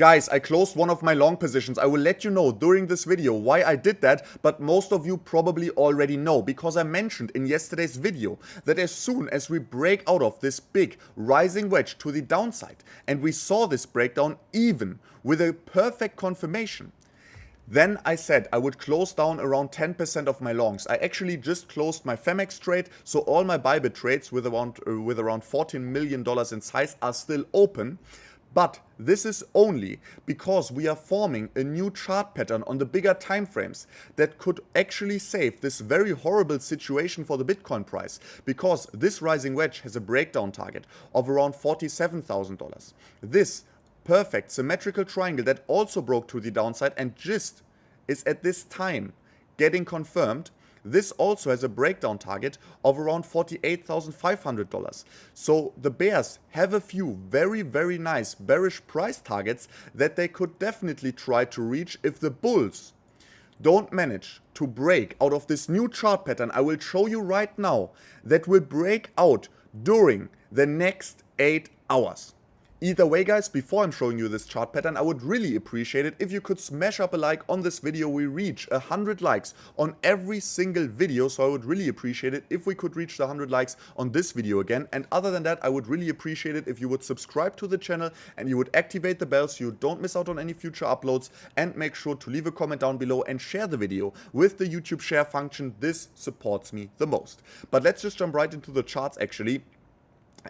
Guys, I closed one of my long positions. I will let you know during this video why I did that, but most of you probably already know because I mentioned in yesterday's video that as soon as we break out of this big rising wedge to the downside, and we saw this breakdown even with a perfect confirmation, then I said I would close down around 10% of my longs. I actually just closed my Femex trade, so all my Bybit trades with around $14 million in size are still open. But this is only because we are forming a new chart pattern on the bigger time frames that could actually save this very horrible situation for the Bitcoin price, because this rising wedge has a breakdown target of around $47,000. This perfect symmetrical triangle that also broke to the downside and just is at this time getting confirmed. This also has a breakdown target of around $48,500. So the bears have a few very nice bearish price targets that they could definitely try to reach if the bulls don't manage to break out of this new chart pattern I will show you right now, that will break out during the next 8 hours. Either way guys, before I'm showing you this chart pattern, I would really appreciate it if you could smash up a like on this video. We reach 100 likes on every single video, so I would really appreciate it if we could reach the 100 likes on this video again. And other than that, I would really appreciate it if you would subscribe to the channel and you would activate the bell so you don't miss out on any future uploads, and make sure to leave a comment down below and share the video with the YouTube share function. This supports me the most. But let's just jump right into the charts actually.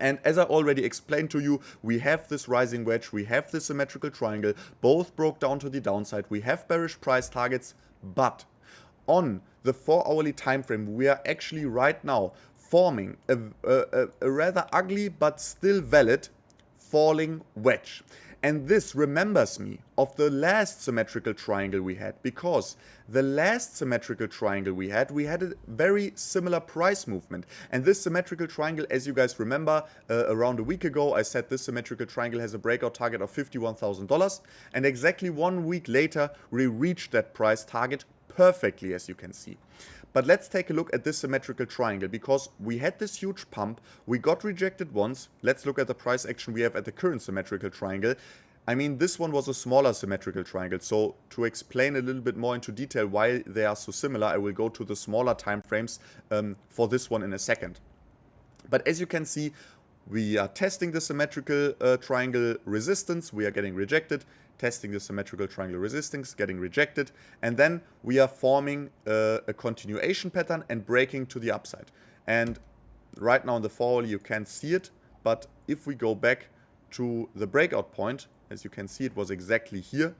And as I already explained to you, we have this rising wedge, we have this symmetrical triangle, both broke down to the downside, we have bearish price targets, but on the 4-hourly time frame, we are actually right now forming a rather ugly but still valid falling wedge. And this remembers me of the last symmetrical triangle we had, because the last symmetrical triangle we had a very similar price movement. And this symmetrical triangle, as you guys remember, around a week ago, I said this symmetrical triangle has a breakout target of $51,000. And exactly 1 week later, we reached that price target perfectly, as you can see. But let's take a look at this symmetrical triangle, because we had this huge pump, we got rejected once. Let's look at the price action we have at the current symmetrical triangle. I mean, this one was a smaller symmetrical triangle, so to explain a little bit more into detail why they are so similar, I will go to the smaller time frames for this one in a second. But as you can see, we are testing the symmetrical triangle resistance, we are getting rejected. Testing the symmetrical triangle resistance, getting rejected, and then we are forming a continuation pattern and breaking to the upside. And right now in the fall you can't see it, but if we go back to the breakout point, as you can see it was exactly here,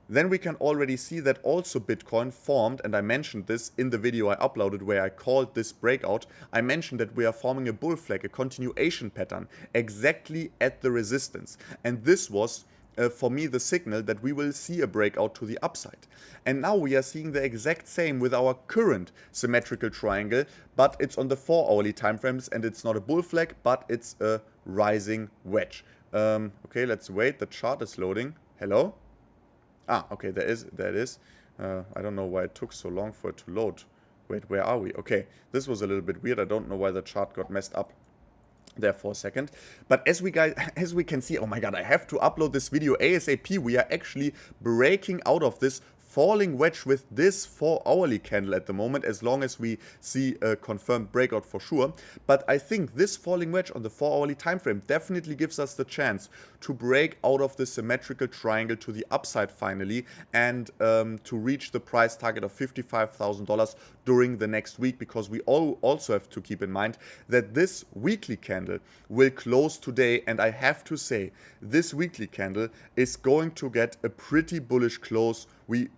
then we can already see that also Bitcoin formed, and I mentioned this in the video I uploaded where I called this breakout. I mentioned that we are forming a bull flag, a continuation pattern, exactly at the resistance. And this was for me the signal that we will see a breakout to the upside. And now we are seeing the exact same with our current symmetrical triangle, but it's on the 4-hourly time frames, and it's not a bull flag, but it's a rising wedge. Okay, let's wait, the chart is loading. Hello? Ah, okay, there it is. I don't know why it took so long for it to load. Wait, where are we? Okay, this was a little bit weird. I don't know why the chart got messed up there for a second. But as we can see, oh my god, I have to upload this video ASAP. We are actually breaking out of this falling wedge with this 4-hourly candle at the moment, as long as we see a confirmed breakout for sure. But I think this falling wedge on the 4-hourly time frame definitely gives us the chance to break out of the symmetrical triangle to the upside finally, and to reach the price target of $55,000 during the next week, because we also have to keep in mind that this weekly candle will close today, and I have to say this weekly candle is going to get a pretty bullish close. We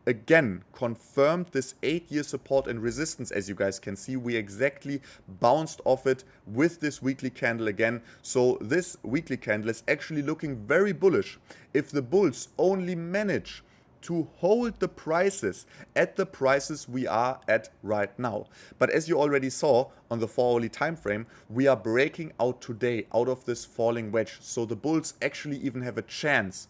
again confirmed this 8-year support and resistance. As you guys can see, we exactly bounced off it with this weekly candle again. So this weekly candle is actually looking very bullish if the bulls only manage to hold the prices at the prices we are at right now. But as you already saw on the 4-hourly time frame, we are breaking out today out of this falling wedge. So the bulls actually even have a chance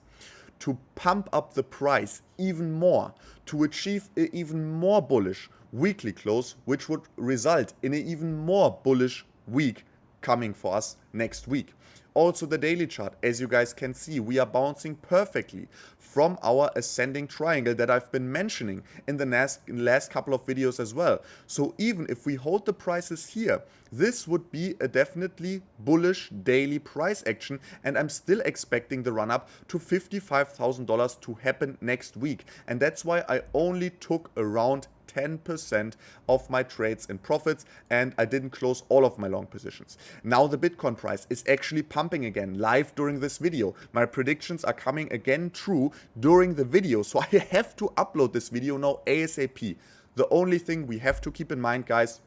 to pump up the price even more, to achieve an even more bullish weekly close, which would result in an even more bullish week coming for us next week. Also the daily chart, as you guys can see, we are bouncing perfectly from our ascending triangle that I've been mentioning in the last couple of videos as well. So even if we hold the prices here, this would be a definitely bullish daily price action, and I'm still expecting the run up to $55,000 to happen next week. And that's why I only took around 10% of my trades in profits, and I didn't close all of my long positions. Now the Bitcoin price is actually pumping again live during this video. My predictions are coming again true during the video, so I have to upload this video now ASAP. The only thing we have to keep in mind, guys,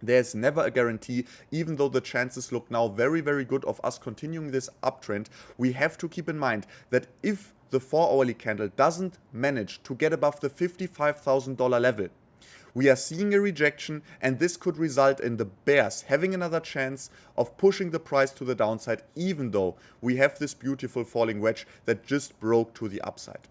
there's never a guarantee. Even though the chances look now very, very good of us continuing this uptrend, we have to keep in mind that if the 4-hourly candle doesn't manage to get above the $55,000 level, we are seeing a rejection, and this could result in the bears having another chance of pushing the price to the downside, even though we have this beautiful falling wedge that just broke to the upside.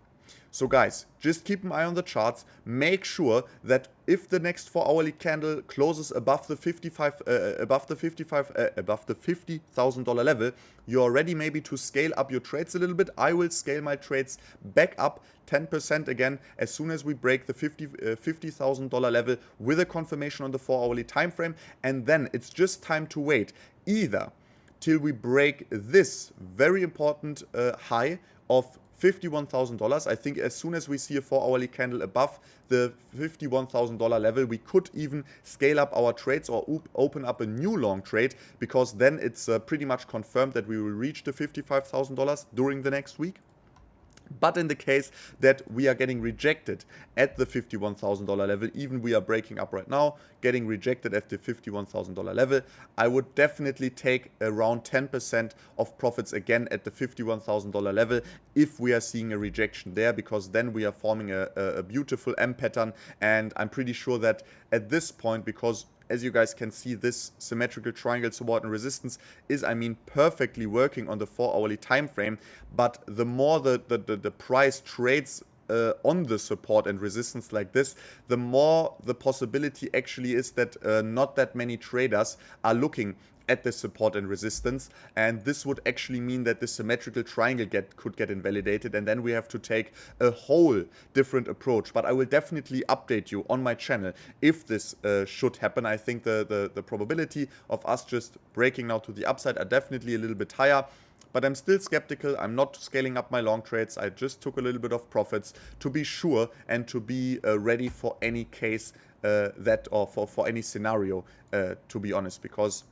So guys, just keep an eye on the charts. Make sure that if the next 4-hourly candle closes above the $50,000 level, you're ready maybe to scale up your trades a little bit. I will scale my trades back up 10% again as soon as we break the $50,000 level with a confirmation on the 4-hourly time frame, and then it's just time to wait either till we break this very important high of $51,000. I think as soon as we see a 4-hourly candle above the $51,000 level, we could even scale up our trades or open up a new long trade, because then it's pretty much confirmed that we will reach the $55,000 during the next week. But in the case that we are getting rejected at the $51,000 level, even we are breaking up right now, getting rejected at the $51,000 level, I would definitely take around 10% of profits again at the $51,000 level if we are seeing a rejection there, because then we are forming a beautiful M pattern. And I'm pretty sure that at this point, because as you guys can see, this symmetrical triangle support and resistance is, I mean, perfectly working on the 4-hourly time frame. But the more the price trades on the support and resistance like this, the more the possibility actually is that not that many traders are looking at the support and resistance, and this would actually mean that the symmetrical triangle could get invalidated, and then we have to take a whole different approach. But I will definitely update you on my channel if this should happen. I think the probability of us just breaking now to the upside are definitely a little bit higher. But I'm still skeptical. I'm not scaling up my long trades. I just took a little bit of profits to be sure and to be ready for any case or for any scenario, to be honest, because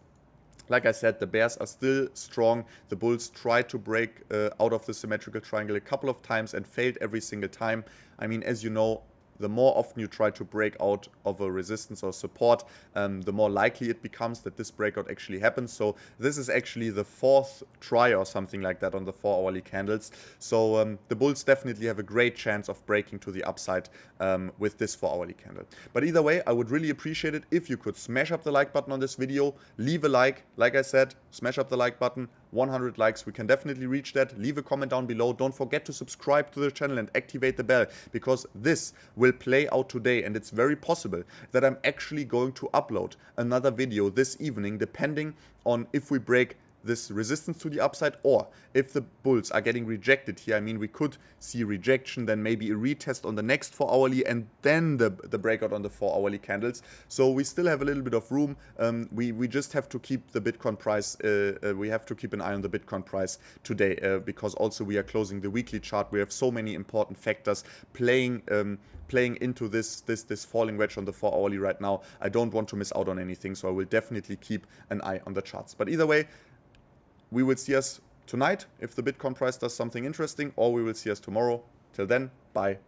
like I said, the bears are still strong. The bulls tried to break out of the symmetrical triangle a couple of times and failed every single time. I mean, as you know, the more often you try to break out of a resistance or support, the more likely it becomes that this breakout actually happens. So this is actually the 4th try or something like that on the 4-hourly candles. So the bulls definitely have a great chance of breaking to the upside with this 4-hourly candle. But either way, I would really appreciate it if you could smash up the like button on this video, leave a like I said, smash up the like button. 100 likes, we can definitely reach that. Leave a comment down below. Don't forget to subscribe to the channel and activate the bell, because this will play out today, and it's very possible that I'm actually going to upload another video this evening, depending on if we break this resistance to the upside, or if the bulls are getting rejected here. I mean, we could see rejection, then maybe a retest on the next 4-hourly, and then the breakout on the 4-hourly candles. So we still have a little bit of room. We just have to keep the Bitcoin price, we have to keep an eye on the Bitcoin price today, because also we are closing the weekly chart. We have so many important factors playing into this falling wedge on the 4-hourly right now. I don't want to miss out on anything, so I will definitely keep an eye on the charts. But either way, we will see us tonight if the Bitcoin price does something interesting, or we will see us tomorrow. Till then, bye.